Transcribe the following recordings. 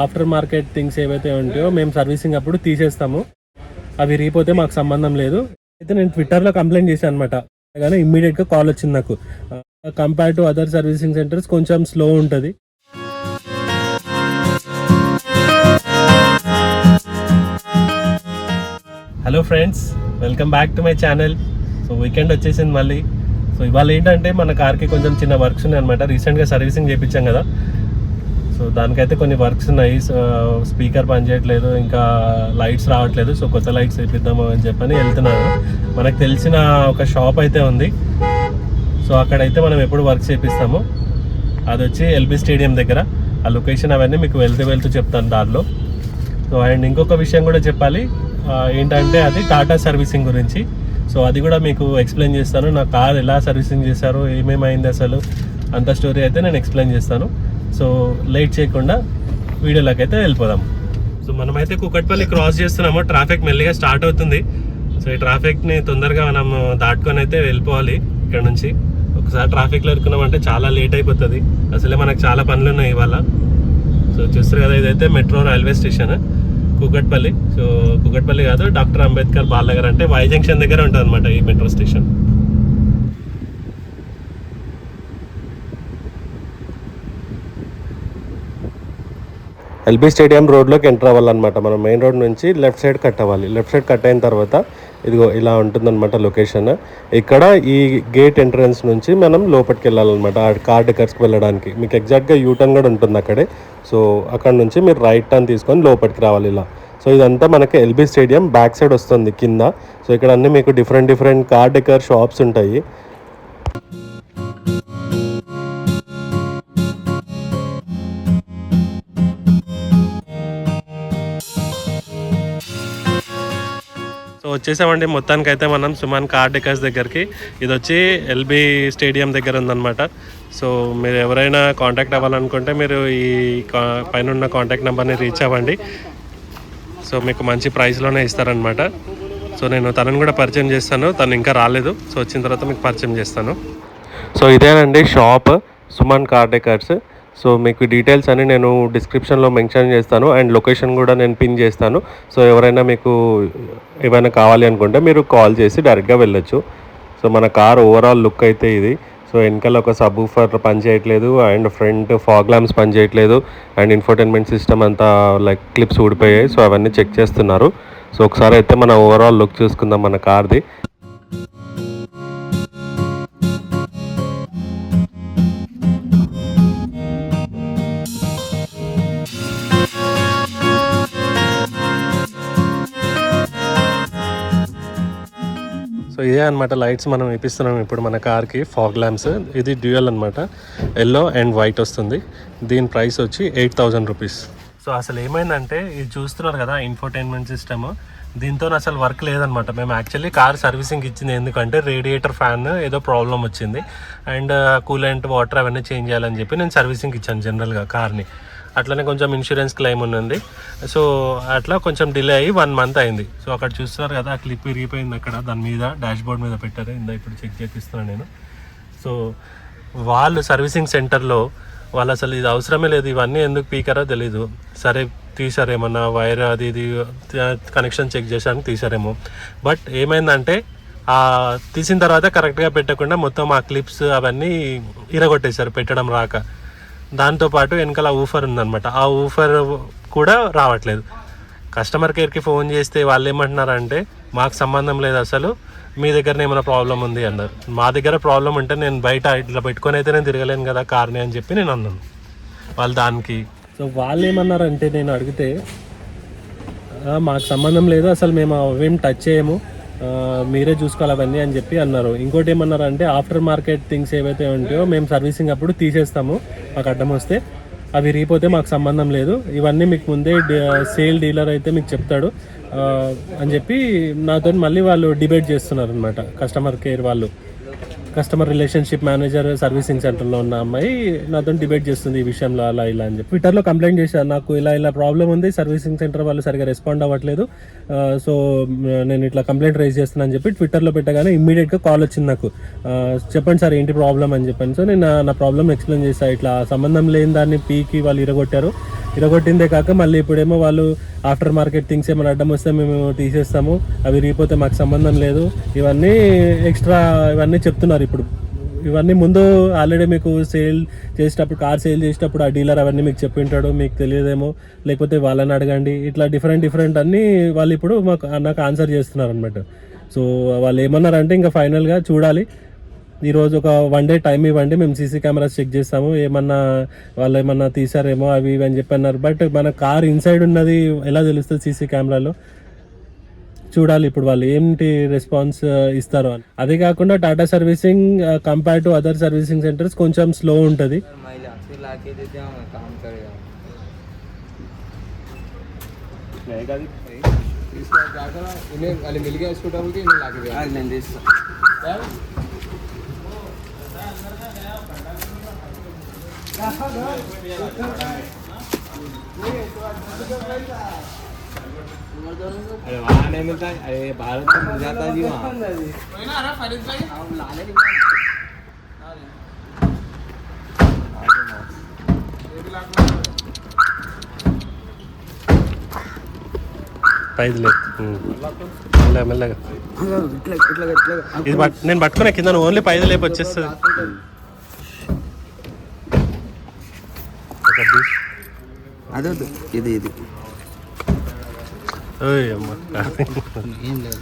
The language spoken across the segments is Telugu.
ఆఫ్టర్ మార్కెట్ థింగ్స్ ఏవైతే ఉంటాయో మేము సర్వీసింగ్ అప్పుడు తీసేస్తాము. అవి రీపోతే మాకు సంబంధం లేదు. అయితే నేను ట్విట్టర్లో కంప్లైంట్ చేశాను అనమాట. కానీ ఇమ్మీడియట్గా కాల్ వచ్చింది నాకు. Compare to other servicing centres కొంచెం స్లో ఉంటుంది. Hello friends, welcome back to my channel. So weekend వచ్చేసింది మళ్ళీ. సో ఇవాళ ఏంటంటే మన కార్కి కొంచెం చిన్న వర్క్స్ ఉన్నాయి అనమాట. రీసెంట్గా సర్వీసింగ్ చేయించాం కదా, సో దానికైతే కొన్ని వర్క్స్ ఉన్నాయి. స్పీకర్ పనిచేయట్లేదు, ఇంకా లైట్స్ రావట్లేదు. సో కొత్త లైట్స్ వేపిద్దాము అని చెప్పని వెళ్తున్నాను. మనకు తెలిసిన ఒక షాప్ అయితే ఉంది. సో అక్కడైతే మనం ఎప్పుడు వర్క్ చేపిస్తాము. అది వచ్చి ఎల్బీ స్టేడియం దగ్గర. ఆ లొకేషన్ అవన్నీ మీకు వెళ్తూ చెప్తాను దారిలో. సో అండ్ ఇంకొక విషయం కూడా చెప్పాలి ఏంటంటే, అది టాటా సర్వీసింగ్ గురించి. సో అది కూడా మీకు ఎక్స్ప్లెయిన్ చేస్తాను. నా కార్ ఎలా సర్వీసింగ్ చేశారో, ఏమేమైంది అసలు, అంత స్టోరీ అయితే నేను ఎక్స్ప్లెయిన్ చేస్తాను. సో లేట్ చేయకుండా వీడియోలోకి అయితే వెళ్ళిపోదాం. సో మనమైతే కూకట్పల్లి క్రాస్ చేస్తున్నాము. ట్రాఫిక్ మెల్లిగా స్టార్ట్ అవుతుంది. సో ఈ ట్రాఫిక్ని తొందరగా మనం దాటుకొని అయితే వెళ్ళిపోవాలి ఇక్కడ నుంచి. ఒకసారి ట్రాఫిక్లో ఇరుక్కున్నామంటే చాలా లేట్ అయిపోతుంది. అసలే మనకు చాలా పనులు ఉన్నాయి ఇవాళ. సో చూస్తారు కదా, ఇదైతే metro railway station Kukatpally. So Kukatpally కాదు, డాక్టర్ అంబేద్కర్ బాలనగర్ అంటే వై జంక్షన్ దగ్గర ఉంటుంది అనమాట ఈ మెట్రో స్టేషన్. ఎల్బీ స్టేడియం రోడ్లోకి ఎంటర్ అవ్వాలన్నమాట. మనం మెయిన్ రోడ్ నుంచి లెఫ్ట్ సైడ్ కట్ అవ్వాలి. లెఫ్ట్ సైడ్ కట్ అయిన తర్వాత ఇదిగో ఇలా ఉంటుందన్నమాట లొకేషన్. ఇక్కడ ఈ గేట్ ఎంట్రన్స్ నుంచి మనం లోపలికి వెళ్ళాలన్నమాట కార్ డెకర్స్కి వెళ్ళడానికి. మీకు ఎగ్జాక్ట్గా యూటర్న్ కూడా ఉంటుంది అక్కడే. సో అక్కడ నుంచి మీరు రైట్ టర్న్ తీసుకొని లోపలికి రావాలి ఇలా. సో ఇదంతా మనకి ఎల్బీ స్టేడియం బ్యాక్ సైడ్ వస్తుంది కింద. సో ఇక్కడ అన్నీ మీకు డిఫరెంట్ కార్ డెకర్ షాప్స్ ఉంటాయి. సో వచ్చేసామండి మొత్తానికైతే మనం సుమన్ కార్ డెకర్స్ దగ్గరికి. ఇది వచ్చి ఎల్బీ స్టేడియం దగ్గర ఉందన్నమాట. సో మీరు ఎవరైనా కాంటాక్ట్ అవ్వాలనుకుంటే మీరు ఈ పైన ఉన్న కాంటాక్ట్ నెంబర్ని రీచ్ అవ్వండి. సో మీకు మంచి ప్రైస్లోనే ఇస్తారనమాట. సో నేను తనని కూడా పరిచయం చేస్తాను. తను ఇంకా రాలేదు. సో వచ్చిన తర్వాత మీకు పరిచయం చేస్తాను. సో ఇదేనండి shop, Suman car decors. So మీకు డీటెయిల్స్ అని నేను డిస్క్రిప్షన్లో మెన్షన్ చేస్తాను అండ్ లొకేషన్ కూడా నేను పిన్ చేస్తాను. సో ఎవరైనా మీకు ఏమైనా కావాలి అనుకుంటే మీరు కాల్ చేసి డైరెక్ట్గా వెళ్ళొచ్చు. సో మన కార్ ఓవరాల్ లుక్ అయితే ఇది. సో వెనకాల ఒక సబ్ ఊఫర్ పనిచేయట్లేదు అండ్ ఫ్రంట్ ఫాగ్ ల్యాంప్స్ పనిచేయట్లేదు అండ్ ఇన్ఫోటైన్మెంట్ సిస్టమ్ అంతా లైక్ క్లిప్స్ ఊడిపోయాయి. సో అవన్నీ చెక్ చేస్తున్నారు. సో ఒకసారి అయితే మన ఓవరాల్ లుక్ చూసుకుందాం మన కార్ది. సో ఇదే అనమాట లైట్స్ మనం వేపిస్తున్నాం ఇప్పుడు మన కార్కి, ఫాగ్ ల్యాంప్స్. ఇది డ్యూయల్ అనమాట, ఎల్లో అండ్ వైట్ వస్తుంది. దీని ప్రైస్ వచ్చి 8,000 రూపీస్. సో అసలు ఏమైందంటే, ఇది చూస్తున్నారు కదా ఇన్ఫోటైన్మెంట్ సిస్టమ్, దీంతో అసలు వర్క్ లేదనమాట. మేము యాక్చువల్లీ కార్ సర్వీసింగ్ ఇచ్చింది ఎందుకంటే రేడియేటర్ ఫ్యాన్ ఏదో ప్రాబ్లం వచ్చింది అండ్ కూలెంట్ వాటర్ అవన్నీ చేంజ్ చేయాలని చెప్పి నేను సర్వీసింగ్ ఇచ్చాను జనరల్గా కార్ని. అట్లనే కొంచెం ఇన్సూరెన్స్ క్లెయిమ్ ఉన్నది. సో అట్లా కొంచెం డిలే అయ్యి 1 మంత్ అయింది. సో అక్కడ చూస్తున్నారు కదా, ఆ క్లిప్ విరిగిపోయింది అక్కడ, దాని మీద డాష్ బోర్డ్ మీద పెట్టారు. ఇప్పుడు చెక్ చేపిస్తున్నాను నేను. సో వాళ్ళు సర్వీసింగ్ సెంటర్లో వాళ్ళు అసలు ఇది అవసరమే లేదు, ఇవన్నీ ఎందుకు పీకారో తెలీదు. సరే తీసారేమన్నా వైర్ అది ఇది కనెక్షన్ చెక్ చేసానికి తీసారేమో. బట్ ఏమైందంటే తీసిన తర్వాత కరెక్ట్గా పెట్టకుండా మొత్తం ఆ క్లిప్స్ అవన్నీ ఇరగొట్టేశారు పెట్టడం రాక. దాంతోపాటు వెనకాల ఊఫర్ ఉందన్నమాట, ఆ ఊఫర్ కూడా రావట్లేదు. కస్టమర్ కేర్కి ఫోన్ చేస్తే వాళ్ళు ఏమంటున్నారంటే, మాకు సంబంధం లేదు అసలు, మీ దగ్గరనే ఏమైనా ప్రాబ్లం ఉంది అన్నారు. మా దగ్గర ప్రాబ్లం ఉంటే నేను బయట ఇట్లా పెట్టుకొని అయితే నేను తిరగలేను కదా కార్ని అని చెప్పి నేను అన్నాను వాళ్ళు దానికి. సో వాళ్ళు ఏమన్నారంటే, నేను అడిగితే మాకు సంబంధం లేదు అసలు, మేము అవేం టచ్ చేయము, మీరే చూసుకోవాలి అవన్నీ అని చెప్పి అన్నారు. ఇంకోటి ఏమన్నారు అంటే, ఆఫ్టర్ మార్కెట్ థింగ్స్ ఏవైతే ఉంటాయో మేము సర్వీసింగ్ అప్పుడు తీసేస్తాము, మాకు అడ్డం వస్తే అవి రీపోతే మాకు సంబంధం లేదు, ఇవన్నీ మీకు ముందే సేల్ డీలర్ అయితే మీకు చెప్తాడు అని చెప్పి నాతో మళ్ళీ వాళ్ళు డిబేట్ చేస్తున్నారు అనమాట. కస్టమర్ కేర్ వాళ్ళు, కస్టమర్ రిలేషన్షిప్ మేనేజర్ సర్వీసింగ్ సెంటర్లో ఉన్న అమ్మాయి నాతో డిబేట్ చేస్తుంది ఈ విషయంలో అలా ఇలా అని చెప్పి. ట్విట్టర్లో కంప్లైంట్ చేశాను, నాకు ఇలా ప్రాబ్లం ఉంది, సర్వీసింగ్ సెంటర్ వాళ్ళు సరిగా రెస్పాండ్ అవ్వట్లేదు, సో నేను ఇట్లా కంప్లైంట్ రైజ్ చేస్తున్నాను అని చెప్పి ట్విట్టర్లో పెట్టగానే ఇమ్మీడియట్గా కాల్ వచ్చింది నాకు. చెప్పండి సార్ ఏంటి ప్రాబ్లం అని చెప్పాను. సో నేను నా ప్రాబ్లం ఎక్స్ప్లెయిన్ చేశాను, ఇట్లా సంబంధం లేని దాన్ని పీకి వాళ్ళు ఇరగొట్టారు ఇరగొట్టిందే కాక మళ్ళీ ఇప్పుడేమో వాళ్ళు ఆఫ్టర్ మార్కెట్ థింగ్స్ ఏమైనా అడ్డం వస్తే మేము తీసేస్తాము, అవి రీపోతే మాకు సంబంధం లేదు, ఇవన్నీ ఎక్స్ట్రా ఇవన్నీ చెప్తున్నారు. ఇప్పుడు ఇవన్నీ ముందు ఆల్రెడీ మీకు సేల్ చేసేటప్పుడు, కార్ సేల్ చేసేటప్పుడు ఆ డీలర్ అవన్నీ మీకు చెప్పింటాడు, మీకు తెలియదేమో, లేకపోతే వాళ్ళని అడగండి. ఇట్లా డిఫరెంట్ అన్నీ వాళ్ళు ఇప్పుడు నాకు ఆన్సర్ చేస్తున్నారు అనమాట. సో వాళ్ళు ఏమన్నారంటే ఇంకా ఫైనల్గా చూడాలి, ఈరోజు ఒక 1 డే టైం ఇవ్వండి, మేము సీసీ కెమెరాస్ చెక్ చేస్తాము, ఏమన్నా వాళ్ళు ఏమన్నా తీసారేమో అవి ఇవి అని చెప్పి అన్నారు. బట్ మన కార్ ఇన్సైడ్ ఉన్నది ఎలా తెలుస్తుంది సీసీ కెమెరాలో? చూడాలి ఇప్పుడు వాళ్ళు ఏంటి రెస్పాన్స్ ఇస్తారో అని. అదే కాకుండా Tata servicing compare to other servicing centres కొంచెం స్లో ఉంటుంది. अरे वहाँ नहीं मिलता, अरे भारत में मिल जाता जी वहाँ। మెల్లగా ఇది నేను పట్టుకునే కింద ఓన్లీ 5 లేపు వచ్చేస్తుంది. అదే ఇది ఇది ఏం లేదు.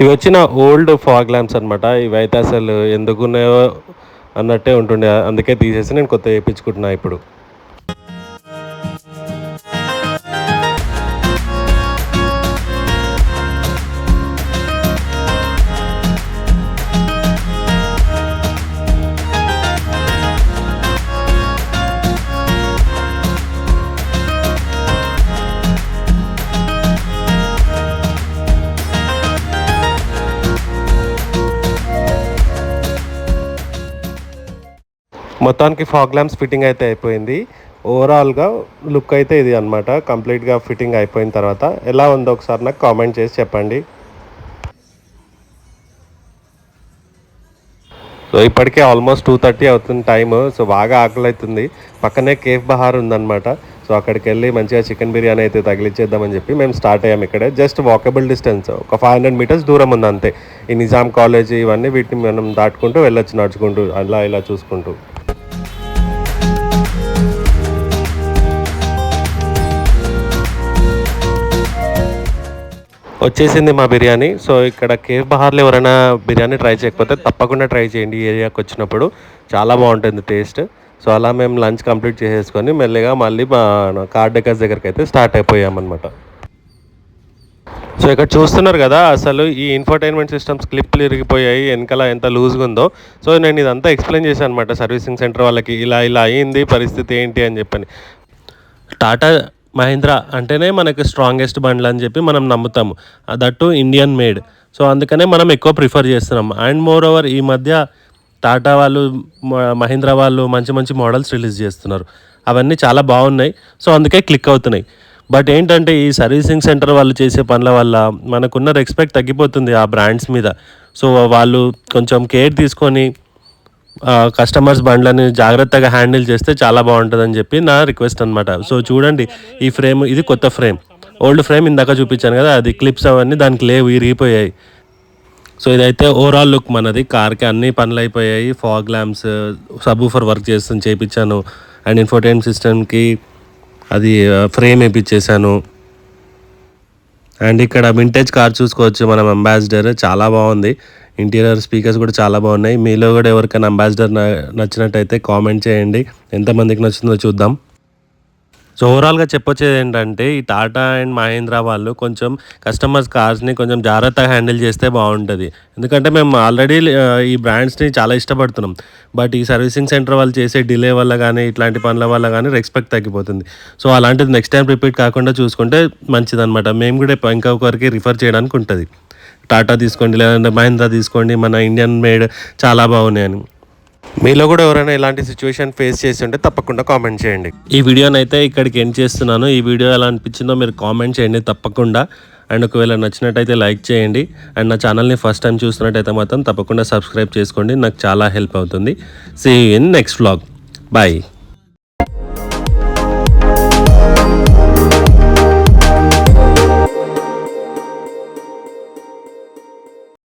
ఇవి వచ్చిన ఓల్డ్ ఫాగ్ ల్యాంప్స్ అనమాట. ఇవైతే అసలు ఎందుకున్నాయో అన్నట్టే ఉంటుండే, అందుకే తీసేసి నేను కొత్త వేయించుకుంటున్నా ఇప్పుడు. మొత్తానికి ఫాగ్ ల్యాంప్స్ ఫిట్టింగ్ అయితే అయిపోయింది. ఓవరాల్గా లుక్ అయితే ఇది అనమాట. కంప్లీట్గా ఫిట్టింగ్ అయిపోయిన తర్వాత ఎలా ఉందో ఒకసారి నాకు కామెంట్ చేసి చెప్పండి. సో ఇప్పటికే ఆల్మోస్ట్ 2:30 అవుతుంది టైము. సో బాగా ఆకలి అవుతుంది. పక్కనే కేఫ్ బహార్ ఉందన్నమాట. సో అక్కడికి వెళ్ళి మంచిగా చికెన్ బిర్యానీ అయితే తగిలిచ్చేద్దామని చెప్పి మేము స్టార్ట్ అయ్యాము. ఇక్కడే జస్ట్ వాకబుల్ డిస్టెన్స్, ఒక 500 మీటర్స్ దూరం ఉంది అంతే. ఈ నిజాం కాలేజ్ ఇవన్నీ వీటిని మనం దాటుకుంటూ వెళ్ళొచ్చు, నడుచుకుంటూ అలా ఇలా చూసుకుంటూ. వచ్చేసింది మా బిర్యానీ. సో ఇక్కడ కేఫ్ బహార్లో ఎవరైనా బిర్యానీ ట్రై చేయకపోతే తప్పకుండా ట్రై చేయండి. ఈ ఏరియాకి వచ్చినప్పుడు చాలా బాగుంటుంది టేస్ట్. సో అలా మేము లంచ్ కంప్లీట్ చేసేసుకొని మెల్లిగా మళ్ళీ మా కార్ డెకర్స్ దగ్గరికి అయితే స్టార్ట్ అయిపోయామన్నమాట. సో ఇక్కడ చూస్తున్నారు కదా, అసలు ఈ ఇన్ఫర్టైన్మెంట్ సిస్టమ్స్ క్లిప్లు ఇరిగిపోయాయి, వెనకాల ఎంత లూజ్గా ఉందో. సో నేను ఇదంతా ఎక్స్ప్లెయిన్ చేశాను అనమాట సర్వీసింగ్ సెంటర్ వాళ్ళకి, ఇలా అయ్యింది పరిస్థితి ఏంటి అని చెప్పని. టాటా మహీంద్రా అంటేనే మనకి స్ట్రాంగెస్ట్ బండ్లు అని చెప్పి మనం నమ్ముతాము, దట్టు ఇండియన్ మేడ్. సో అందుకనే మనం ఎక్కువ ప్రిఫర్ చేస్తున్నాం. అండ్ మోర్ ఓవర్ ఈ మధ్య టాటా వాళ్ళు, మహీంద్రా వాళ్ళు మంచి మంచి మోడల్స్ రిలీజ్ చేస్తున్నారు, అవన్నీ చాలా బాగున్నాయి. సో అందుకే క్లిక్ అవుతున్నాయి. బట్ ఏంటంటే ఈ సర్వీసింగ్ సెంటర్ వాళ్ళు చేసే పనుల వల్ల మనకున్న రెస్పెక్ట్ తగ్గిపోతుంది ఆ బ్రాండ్స్ మీద. సో వాళ్ళు కొంచెం కేర్ తీసుకొని కస్టమర్స్ బండ్లని జాగ్రత్తగా హ్యాండిల్ చేస్తే చాలా బాగుంటుందని చెప్పి నా రిక్వెస్ట్ అనమాట. సో చూడండి, ఈ ఫ్రేమ్ ఇది కొత్త ఫ్రేమ్, ఓల్డ్ ఫ్రేమ్ ఇందాక చూపించాను కదా, అది క్లిప్స్ అవన్నీ దానికి లేవు, ఇరిగిపోయాయి. సో ఇదైతే ఓవరాల్ లుక్ మనది. కార్కి అన్ని పనులు అయిపోయాయి. ఫాగ్ ల్యాంప్స్, సబ్వూఫర్ వర్క్ చేయించాను. అండ్ ఇన్ఫోటైన్మెంట్ సిస్టమ్కి అది ఫ్రేమ్ వేయించేసాను. అండ్ ఇక్కడ వింటేజ్ కార్ చూసుకోవచ్చు మనం, అంబాసిడర్ చాలా బాగుంది. ఇంటీరియర్ స్పీకర్స్ కూడా చాలా బాగున్నాయి. మీలో కూడా ఎవరికైనా అంబాసిడర్ నచ్చినట్టయితే కామెంట్ చేయండి, ఎంతమందికి నచ్చుతుందో చూద్దాం. సో ఓవరాల్గా చెప్పొచ్చేది ఏంటంటే, ఈ టాటా అండ్ మహీంద్రా వాళ్ళు కొంచెం కస్టమర్స్ కార్స్ని కొంచెం జాగ్రత్తగా హ్యాండిల్ చేస్తే బాగుంటుంది. ఎందుకంటే మేము ఆల్రెడీ ఈ బ్రాండ్స్ని చాలా ఇష్టపడుతున్నాం. బట్ ఈ సర్వీసింగ్ సెంటర్ వాళ్ళు చేసే డిలే వల్ల కానీ ఇట్లాంటి పనుల వల్ల కానీ రెస్పెక్ట్ తగ్గిపోతుంది. సో అలాంటిది నెక్స్ట్ టైం రిపీట్ కాకుండా చూసుకుంటే మంచిదన్నమాట. మేము కూడా ఇంకొకరికి రిఫర్ చేయడానికి ఉంటుంది. టాటా తీసుకోండి, లేదంటే మహీంద్రా తీసుకోండి, మన ఇండియన్ మేడ్ చాలా బాగున్నాయని. మీలో కూడా ఎవరైనా ఇలాంటి సిచ్యువేషన్ ఫేస్ చేసి ఉంటే తప్పకుండా కామెంట్ చేయండి. ఈ వీడియోని అయితే ఇక్కడికి ఎండ్ చేస్తున్నాను. ఈ వీడియో ఎలా అనిపించిందో మీరు కామెంట్ చేయండి తప్పకుండా. అండ్ ఒకవేళ నచ్చినట్టయితే లైక్ చేయండి. అండ్ నా ఛానల్ని ఫస్ట్ టైం చూస్తున్నట్టయితే మాత్రం తప్పకుండా సబ్స్క్రైబ్ చేసుకోండి, నాకు చాలా హెల్ప్ అవుతుంది. See you in next vlog. Bye.